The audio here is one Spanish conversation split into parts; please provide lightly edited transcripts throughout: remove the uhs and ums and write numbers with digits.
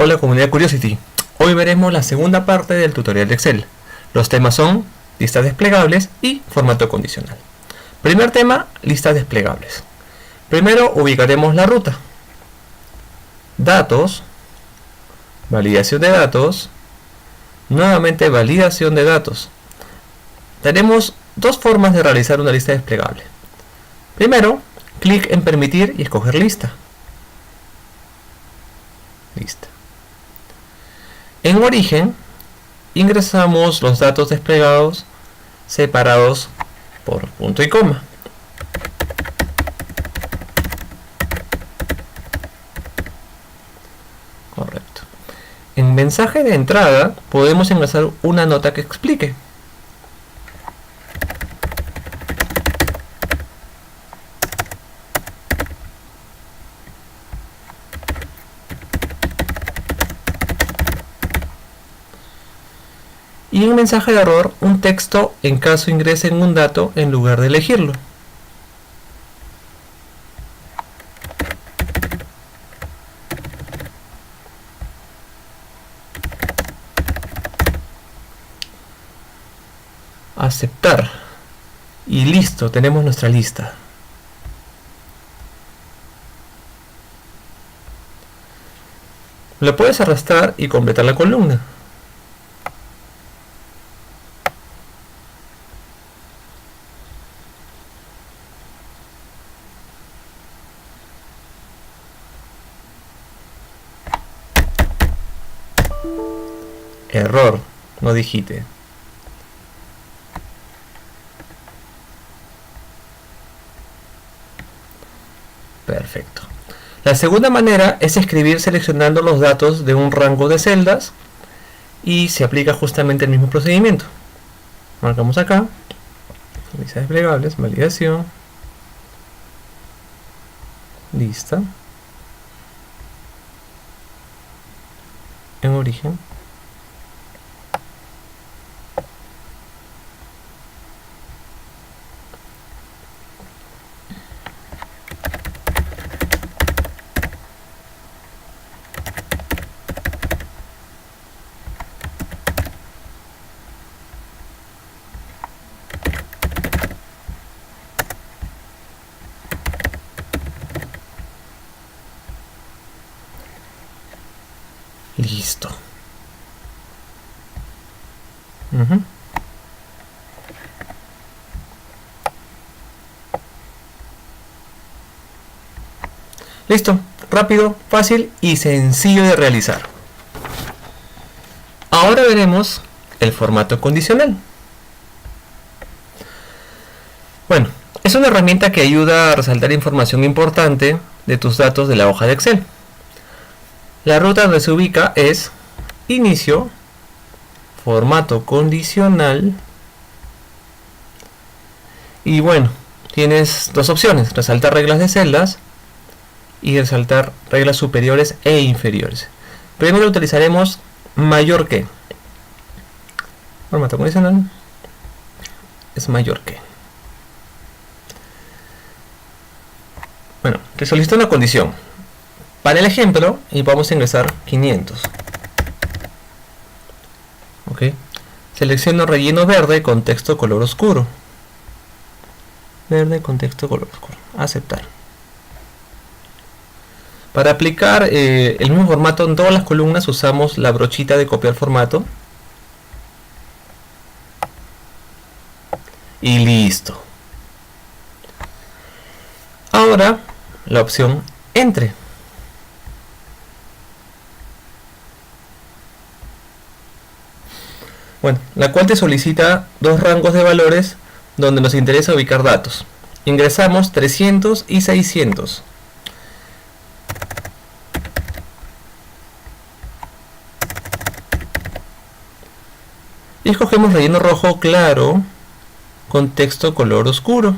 Hola comunidad Curiosity, hoy veremos la segunda parte del tutorial de Excel. Los temas son listas desplegables y formato condicional. Primer tema, listas desplegables. Primero ubicaremos la ruta. Datos, validación de datos, nuevamente validación de datos. Tenemos dos formas de realizar una lista desplegable. Primero, clic en permitir y escoger lista. Lista. En origen, ingresamos los datos desplegados separados por punto y coma. Correcto. En mensaje de entrada podemos ingresar una nota que explique. Y en mensaje de error, un texto en caso ingresen un dato en lugar de elegirlo. Aceptar. Y listo, tenemos nuestra lista. Lo puedes arrastrar y completar la columna. Error, no digite. Perfecto. La segunda manera es escribir seleccionando los datos de un rango de celdas y se aplica justamente el mismo procedimiento. Marcamos acá, listas desplegables, validación, lista, en origen. Listo. Listo, rápido, fácil y sencillo de realizar. Ahora veremos el formato condicional. Bueno, es una herramienta que ayuda a resaltar información importante de tus datos de la hoja de Excel. La ruta donde se ubica es inicio, formato condicional y bueno, tienes dos opciones, resaltar reglas de celdas y resaltar reglas superiores e inferiores. Primero utilizaremos mayor que. Formato condicional es mayor que. Bueno, te solicito una condición. Para el ejemplo, y vamos a ingresar 500. Ok. Selecciono relleno verde con texto color oscuro. Verde con texto color oscuro. Aceptar. Para aplicar el mismo formato en todas las columnas usamos la brochita de copiar formato. Y listo. Ahora la opción entre. Bueno, la cual te solicita dos rangos de valores donde nos interesa ubicar datos. Ingresamos 300 y 600. Y escogemos relleno rojo claro con texto color oscuro.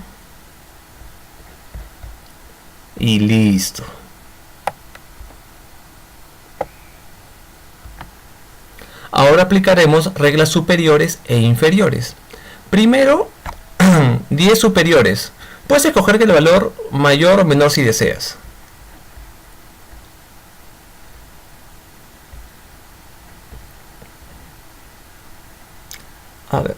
Y listo. Ahora aplicaremos reglas superiores e inferiores. Primero, 10 superiores. Puedes escoger el valor mayor o menor si deseas. A ver.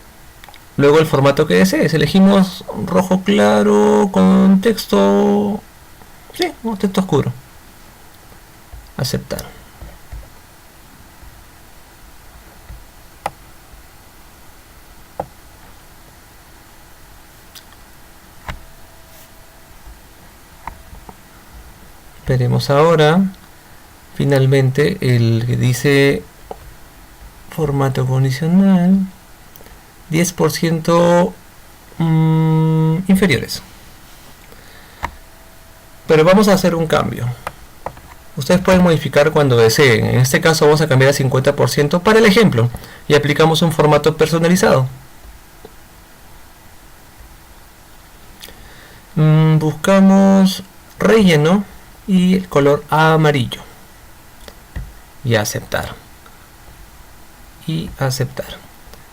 Luego el formato que desees. Elegimos rojo claro con texto... Sí, un texto oscuro. Aceptar. Esperemos ahora. Finalmente el que dice formato condicional 10% inferiores. Pero vamos a hacer un cambio. Ustedes pueden modificar cuando deseen. En este caso vamos a cambiar a 50% para el ejemplo y aplicamos un formato personalizado. Buscamos relleno y el color amarillo y aceptar y aceptar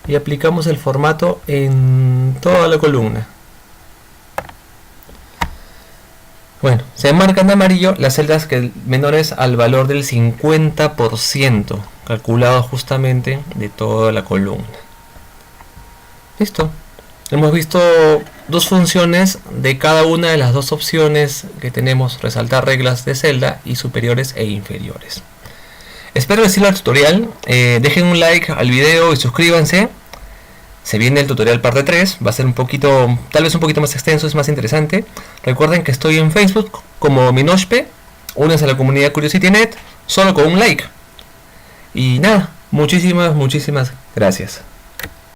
y aplicamos el formato en toda la columna. Bueno, se marcan de amarillo las celdas que menores al valor del 50% calculado justamente de toda la columna. Listo. Hemos visto dos funciones de cada una de las dos opciones que tenemos: resaltar reglas de celda y superiores e inferiores. Espero les sirva el tutorial. Dejen un like al video y suscríbanse. Se viene el tutorial parte 3, va a ser un poquito, tal vez un poquito más extenso, es más interesante. Recuerden que estoy en Facebook como Minoshpe. Únanse a la comunidad CuriosityNet solo con un like. Y nada, muchísimas gracias.